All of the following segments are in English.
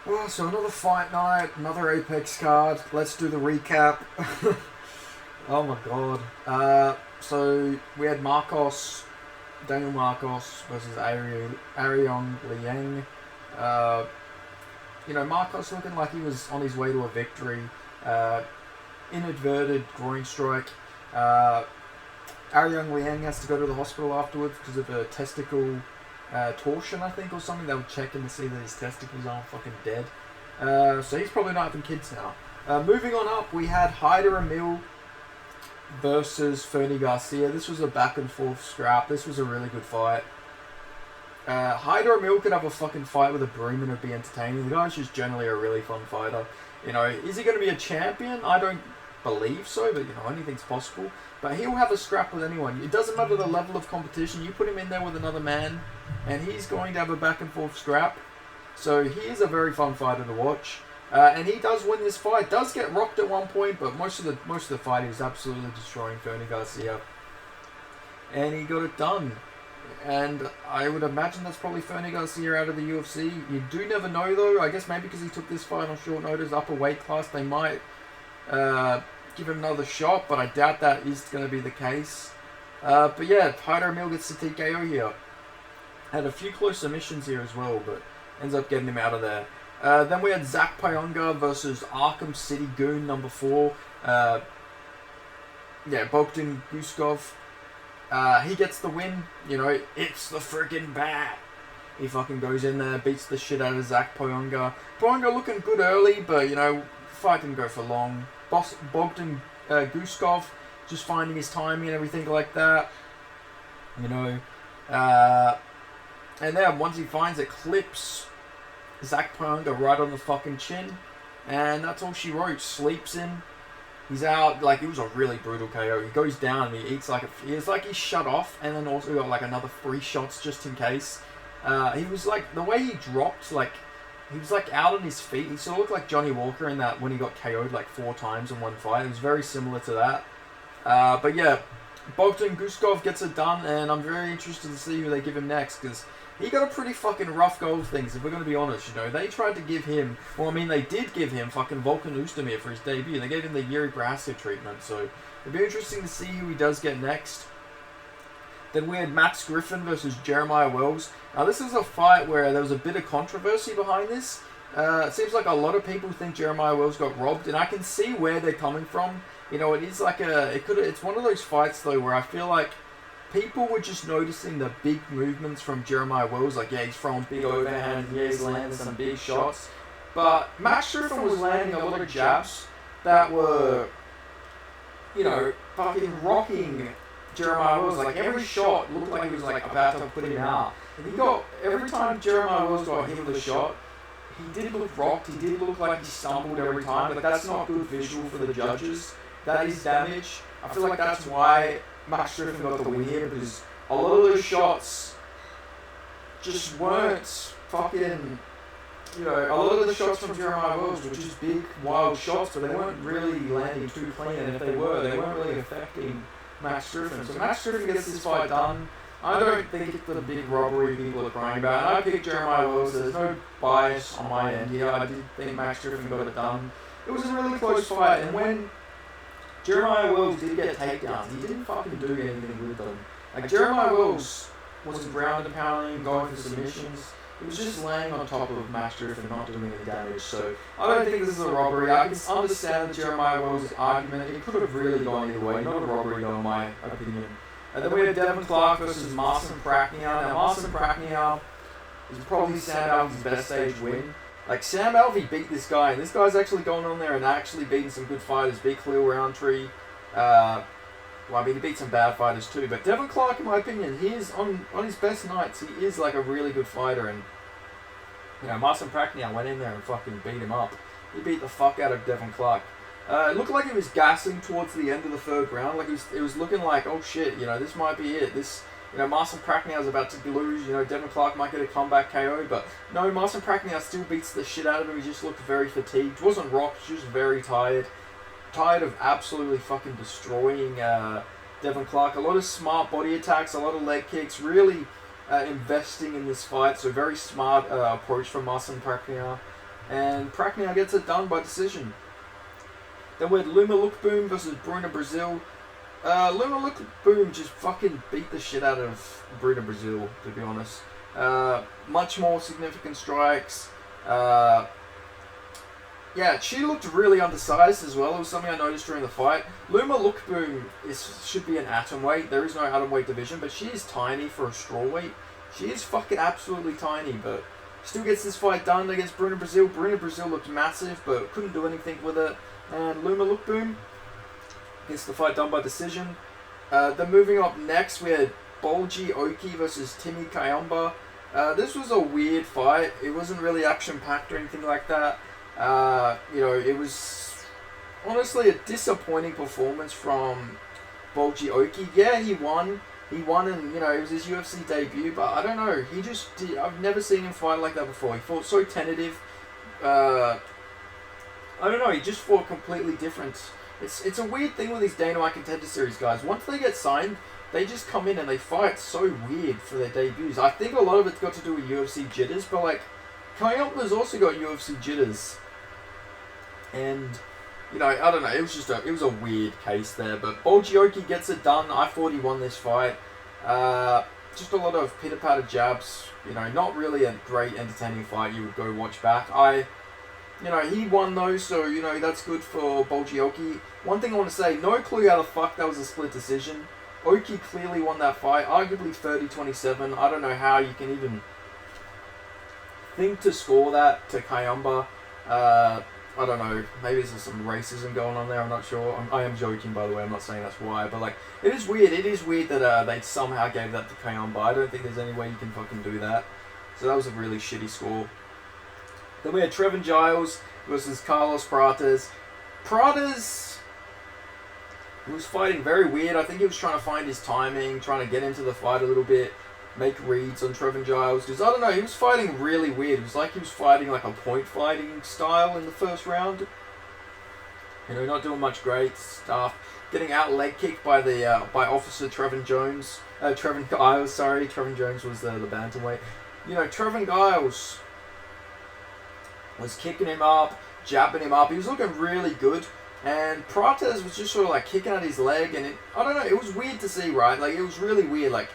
Oh, so another fight night, another Apex card. Let's do the recap. Oh my god. So we had Daniel Marcos versus Ariong Liang. Uh, Marcos looking like he was on his way to a victory. Uh, Inadverted groin strike. Uh, Ariong Liang has to go to the hospital afterwards because of a testicle torsion, I think, or something. They were checking to see that his testicles aren't fucking dead. So he's probably not having kids now. Moving on up, we had Hyder Emil versus Fernie Garcia. This was a back and forth scrap. This was a really good fight. Hyder Emil could have a fucking fight with a broom and it'd be entertaining. The guy's just generally a really fun fighter. Is he going to be a champion? I don't believe so, but anything's possible. But he'll have a scrap with anyone. It doesn't matter the level of competition. You put him in there with another man, and he's going to have a back and forth scrap. So he is a very fun fighter to watch. And he does win this fight. Does get rocked at one point, but most of the fight he was absolutely destroying Fernie Garcia, and he got it done. And I would imagine that's probably Fernie Garcia out of the UFC. You do never know though. I guess maybe because he took this fight on short notice, upper weight class, they might give him another shot, but I doubt that is going to be the case. But yeah, Hyder Emil gets the TKO here. Had a few close submissions here as well, but ends up getting him out of there. Then we had Zach Pyonga versus Arkham City Goon number 4. Bogdan Guskov. He gets the win. It's the freaking bat. He fucking goes in there, beats the shit out of Zach Pyonga. Pyonga looking good early, but fight didn't go for long. Bogdan Guskov just finding his timing and everything like that. And then once he finds it, clips Zach Pyonga right on the fucking chin, and that's all she wrote. Sleeps in. He's out. Like, it was a really brutal KO. He goes down and he eats it's like he's shut off, and then also got like another 3 shots just in case. He was like, the way he dropped, like he was like out on his feet. He sort of looked like Johnny Walker in that when he got KO'd like 4 times in one fight. It was very similar to that. But yeah, Bogdan Guskov gets it done, and I'm very interested to see who they give him next, because he got a pretty fucking rough go of things, if we're going to be honest. They tried to give him, they did give him fucking Volkan Oezdemir for his debut. They gave him the Yuri Prohaska treatment, so it'll be interesting to see who he does get next. Then we had Max Griffin versus Jeremiah Wells. Now this is a fight where there was a bit of controversy behind this. It seems like a lot of people think Jeremiah Wells got robbed, and I can see where they're coming from. It is like it's one of those fights though where I feel like people were just noticing the big movements from Jeremiah Wells. Like, yeah, he's throwing big overhands, yeah, he's landing some big shots. But Max Griffin was landing a lot of jabs that were, fucking rocking Jeremiah Wells. Like, every shot looked like he was like about to put him out. And every time Jeremiah Wells got hit with a shot, he did look rocked, he did look like he stumbled every time, but that's not good visual for the judges. That is damage. I feel like that's why Max Griffin got the win here, because a lot of those shots just weren't fucking, a lot of the shots from Jeremiah Wells were just big, wild shots, but they weren't really landing too clean, and if they weren't really affecting Max Griffin. So Max Griffin gets this fight done. I don't think it's the big robbery people are crying about, and I picked Jeremiah Wells. There's no bias on my end here. I did think Max Griffin got it done. It was a really close fight, and when Jeremiah Wells did get takedowns, he didn't fucking do anything with them. Like, Jeremiah Wells wasn't ground and pounding, going for submissions. It was just laying on top of Max Griffin, not doing any damage. So I don't think this is a robbery. I can understand Jeremiah Wells' argument. It could have really gone either way. Not a robbery, though, in my opinion. And then we had Devin Clark versus Marcin Prachnio. Now, Marcin Prachnio is probably Sam Alvey's best stage win. Like, Sam Alvey beat this guy, and this guy's actually gone on there and actually beaten some good fighters. Beat Khalil Roundtree. He beat some bad fighters too. But Devin Clark, in my opinion, he is on his best nights. He is like a really good fighter, and Marcin Prachnio went in there and fucking beat him up. He beat the fuck out of Devin Clark. It looked like he was gassing towards the end of the 3rd round. Like, it was looking like, oh shit, this might be it. Marcin Prachnio is about to lose. Devin Clark might get a comeback KO, but no, Marcin Prachnio still beats the shit out of him. He just looked very fatigued. Wasn't rocked, just very tired. Tired of absolutely fucking destroying Devin Clark. A lot of smart body attacks, a lot of leg kicks, really investing in this fight. So very smart approach from Marcin Prachnio. and Pacquiao gets it done by decision. Then we had Luma Lookboom versus Bruno Brazil. Luma Lookboom just fucking beat the shit out of Bruno Brazil, to be honest. Much more significant strikes. Yeah, she looked really undersized as well. It was something I noticed during the fight. Luma Lookboom should be an atomweight. There is no atomweight division, but she is tiny for a strawweight. She is fucking absolutely tiny, but still gets this fight done against Bruno Brazil. Bruno Brazil looked massive, but couldn't do anything with it. And Luma Lookboom gets the fight done by decision. Then moving up next, we had Bolji Oki versus Timmy Kayamba. This was a weird fight. It wasn't really action-packed or anything like that. It was honestly a disappointing performance from Bolji Oki. Yeah, he won. He won and, it was his UFC debut, but I don't know. He just did. I've never seen him fight like that before. He fought so tentative. I don't know. He just fought completely different. It's a weird thing with these Dana White Contender Series guys. Once they get signed, they just come in and they fight so weird for their debuts. I think a lot of it's got to do with UFC jitters, but like, Kayampa's also got UFC jitters. And, I don't know, it was a weird case there, but Bolgioki gets it done. I thought he won this fight. Just a lot of pitter-patter jabs, not really a great entertaining fight you would go watch back. He won those, so, that's good for Bolgioki. One thing I want to say, no clue how the fuck that was a split decision. Oki clearly won that fight, arguably 30-27. I don't know how you can even think to score that to Kayamba. I don't know, maybe there's some racism going on there, I'm not sure. I am joking, by the way, I'm not saying that's why, but it is weird that they somehow gave that to Kayamba. I don't think there's any way you can fucking do that. So that was a really shitty score. Then we had Trevin Giles versus Carlos Prates. Prates was fighting very weird. I think he was trying to find his timing, trying to get into the fight a little bit, make reads on Trevin Giles. Because, I don't know, he was fighting really weird. It was like he was fighting like a point fighting style in the first round. Not doing much great stuff. Getting out leg kicked by by Officer Trevin Giles. Trevin Jones was the bantamweight. Trevin Giles was kicking him up, jabbing him up. He was looking really good. And Prates was just sort of like kicking at his leg. And I don't know, it was weird to see, right? Like, it was really weird. Like,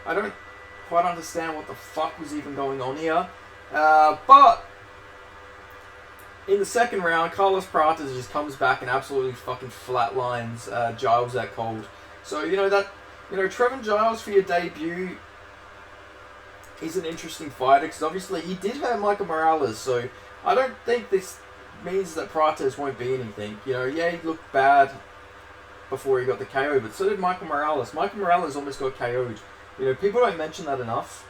I don't quite understand what the fuck was even going on here. But in the second round, Carlos Prates just comes back and absolutely fucking flatlines Giles that cold. So, Trevin Giles for your debut is an interesting fighter because obviously he did have Michael Morales, so I don't think this means that Prates won't be anything. Yeah, he looked bad before he got the KO, but so did Michael Morales. Michael Morales almost got KO'd. People don't mention that enough,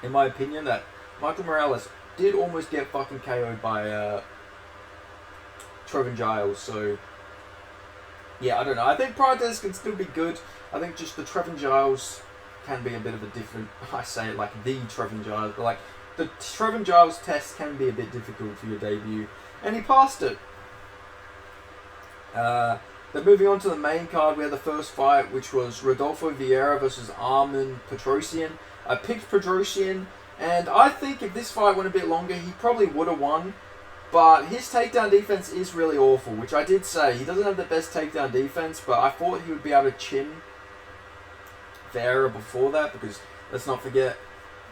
in my opinion, that Michael Morales did almost get fucking KO'd by Trevin Giles. So, yeah, I don't know. I think Prates can still be good. I think just the Trevin Giles can be a bit of a different, I say it like the Trevin Giles, but like, the Trevin Giles test can be a bit difficult for your debut. And he passed it. Then moving on to the main card, we had the first fight, which was Rodolfo Vieira versus Armen Petrosyan. I picked Petrosyan, and I think if this fight went a bit longer, he probably would have won. But his takedown defense is really awful, which I did say. He doesn't have the best takedown defense, but I thought he would be able to chin Vieira before that, because let's not forget,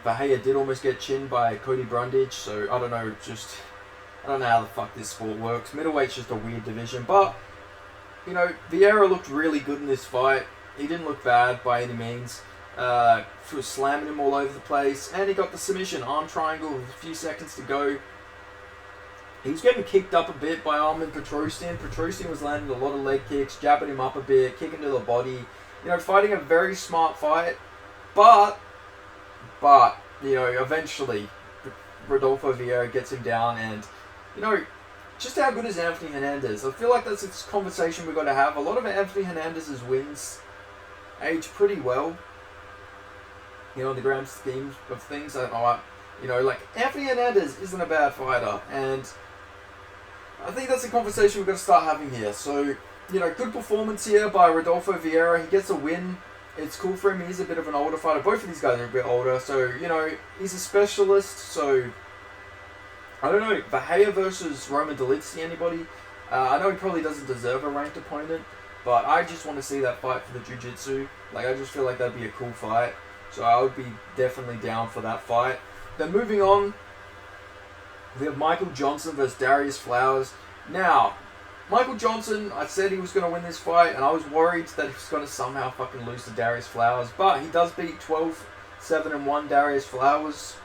Bahia did almost get chinned by Cody Brundage, so I don't know, I don't know how the fuck this sport works. Middleweight's just a weird division, but Vieira looked really good in this fight. He didn't look bad by any means. He was slamming him all over the place, and he got the submission, arm triangle with a few seconds to go. He was getting kicked up a bit by Armen Petrosyan. Petrosyan was landing a lot of leg kicks, jabbing him up a bit, kicking to the body. Fighting a very smart fight, but eventually Rodolfo Vieira gets him down, and just how good is Anthony Hernandez? I feel like that's a conversation we've got to have. A lot of Anthony Hernandez's wins age pretty well, in the grand scheme of things. Anthony Hernandez isn't a bad fighter, and I think that's a conversation we've got to start having here. So, good performance here by Rodolfo Vieira. He gets a win. It's cool for him. He's a bit of an older fighter. Both of these guys are a bit older, so, he's a specialist, so I don't know, Bahia versus Roman Dolidze, anybody? I know he probably doesn't deserve a ranked opponent, but I just want to see that fight for the jiu-jitsu. Like, I just feel like that'd be a cool fight. So I would be definitely down for that fight. Then moving on, we have Michael Johnson versus Darius Flowers. Now, Michael Johnson, I said he was going to win this fight, and I was worried that he was going to somehow fucking lose to Darius Flowers. But he does beat 12-7-1 Darius Flowers.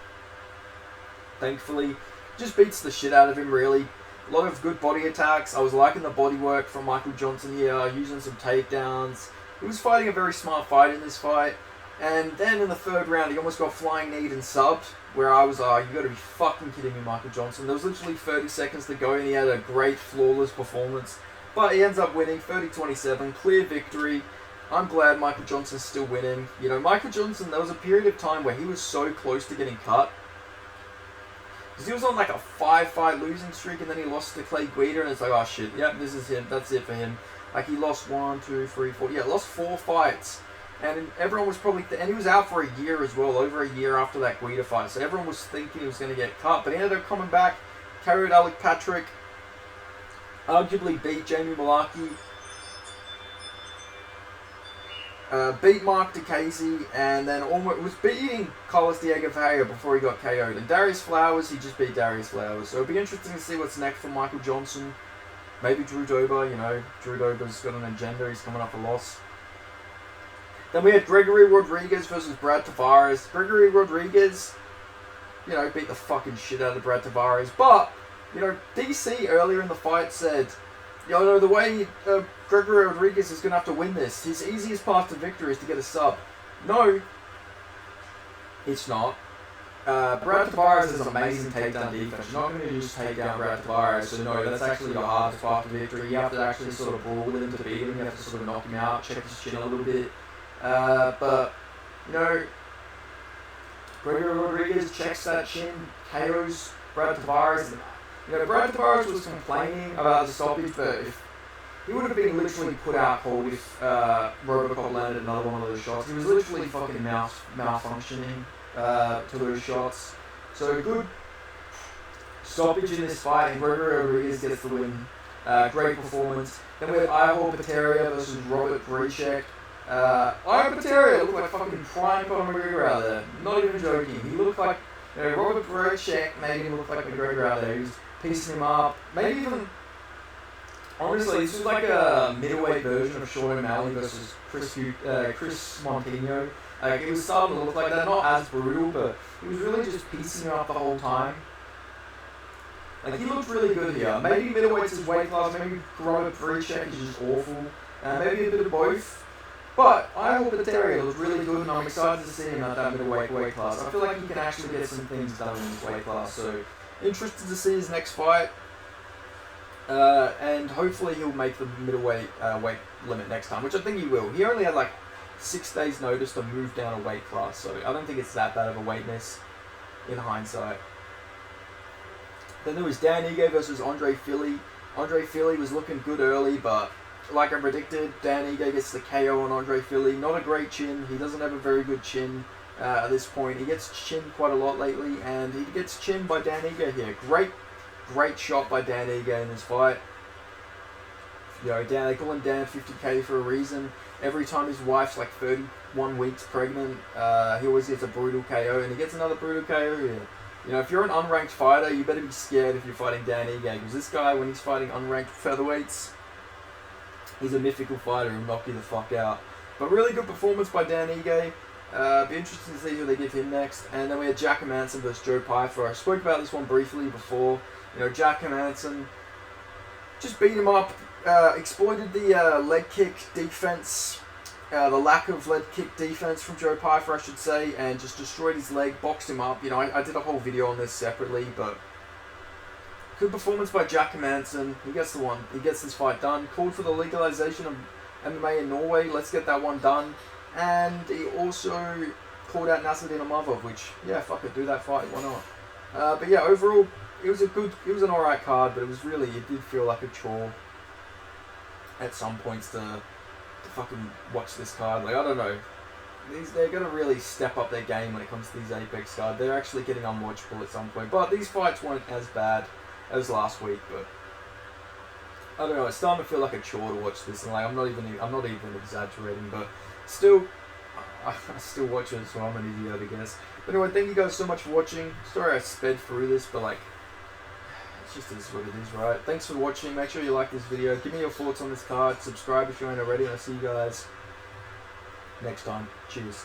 Thankfully. Just beats the shit out of him, really. A lot of good body attacks. I was liking the body work from Michael Johnson here, using some takedowns. He was fighting a very smart fight in this fight. And then in the third round, he almost got flying kneed and subbed, where I was like, you got to be fucking kidding me, Michael Johnson. There was literally 30 seconds to go, and he had a great, flawless performance. But he ends up winning 30-27, clear victory. I'm glad Michael Johnson's still winning. You know, Michael Johnson, there was a period of time where he was so close to getting cut. Because he was on like a 5-fight losing streak, and then he lost to Clay Guida, and it's like, oh shit, yep, this is him. That's it for him. Like, he lost 1, 2, 3, 4. Yeah, lost 4 fights. And everyone was probably... and he was out for a year as well, over a year after that Guida fight. So everyone was thinking he was going to get cut. But he ended up coming back, carried Alec Patrick, arguably beat Jamie Mullarkey, beat Mark DeCasey, and then almost was beating Carlos Diego Ferreira before he got KO'd. And Darius Flowers, he just beat Darius Flowers. So it'll be interesting to see what's next for Michael Johnson. Maybe Drew Dober, you know. Drew Dober's got an agenda. He's coming off a loss. Then we had Gregory Rodriguez versus Brad Tavares. Gregory Rodriguez, you know, beat the fucking shit out of Brad Tavares. But, you know, DC earlier in the fight said, you know, the way Gregory Rodriguez is going to have to win this, his easiest path to victory is to get a sub. No, it's not. Brad Tavares has amazing takedown defense. You're not going to just take down Brad Tavares. So no, that's actually your hardest path to victory. You have to actually sort of brawl with him to beat him. You have to sort of knock him out, check his chin a little bit. But, you know, Gregory Rodriguez checks that chin, KOs Brad Tavares. You know, Brad Tavares was complaining about the stoppage, but if he would have been literally put out cold if Robocop landed another one of those shots. He was literally fucking malfunctioning to those shots. So good stoppage in this fight, and Gregory Rodriguez gets the win. Great performance. Then we have Ihor Peteria versus Robert Gricek. Ihor Peteria looked like fucking prime Conor McGregor out there. Not even joking. He looked like, you know, Robert Gricek made him look like McGregor out there. He was piecing him up. Maybe even, honestly, this was like a middleweight version of Sean O'Malley versus Chris Montino. Like, it was starting to look like that. Not as brutal, but he was really just piecing him up the whole time. Like, he looked really good here. Maybe middleweight's his weight class. Maybe Robert Gricek is just awful. Maybe a bit of both. But Ihor Peteria looked really good, and I'm excited to see him at that middleweight weight class. I feel like he can actually get some things done in this weight class, so interested to see his next fight. And hopefully he'll make the middleweight weight limit next time, which I think he will. He only had like 6 days notice to move down a weight class, so I don't think it's that bad of a weight miss in hindsight. Then there was Dan Ige versus Andre Fili. Andre Fili was looking good early, but like I predicted, Dan Ige gets the KO on Andre Fili. Not a great chin. He doesn't have a very good chin at this point. He gets chinned quite a lot lately, and he gets chinned by Dan Ige here. Great shot by Dan Ige in this fight. You know, they call him Dan 50K for a reason. Every time his wife's like 31 weeks pregnant, he always gets a brutal KO, and he gets another brutal KO here. You know, if you're an unranked fighter, you better be scared if you're fighting Dan Ige, because this guy, when he's fighting unranked featherweights, he's a mythical fighter. He'll knock you the fuck out. But really good performance by Dan Ige. Be interesting to see who they give him next. And then we had Jack Hermansson versus Joe Pyfer. I spoke about this one briefly before. You know, Jack Hermansson just beat him up, exploited the leg kick defense, the lack of leg kick defense from Joe Pyfer, I should say, and just destroyed his leg, boxed him up. You know, I did a whole video on this separately, but good performance by Jack Hermansson. He gets this fight done. Called for the legalization of MMA in Norway. Let's get that one done. And he also called out Nasruddin Imavov, which, yeah, fuck it, do that fight, why not? But yeah, overall, it was an alright card, but it did feel like a chore at some points to fucking watch this card. Like, I don't know. they're going to really step up their game when it comes to these Apex cards. They're actually getting unwatchable at some point. But these fights weren't as bad as last week. But I don't know. It's starting to feel like a chore to watch this, and like I'm not even exaggerating. But still, I still watch it, so I'm an idiot, I guess. But anyway, thank you guys so much for watching. Sorry I sped through this, but like, it's just is what it is, right? Thanks for watching. Make sure you like this video. Give me your thoughts on this card. Subscribe if you aren't already, and I'll see you guys next time. Cheers.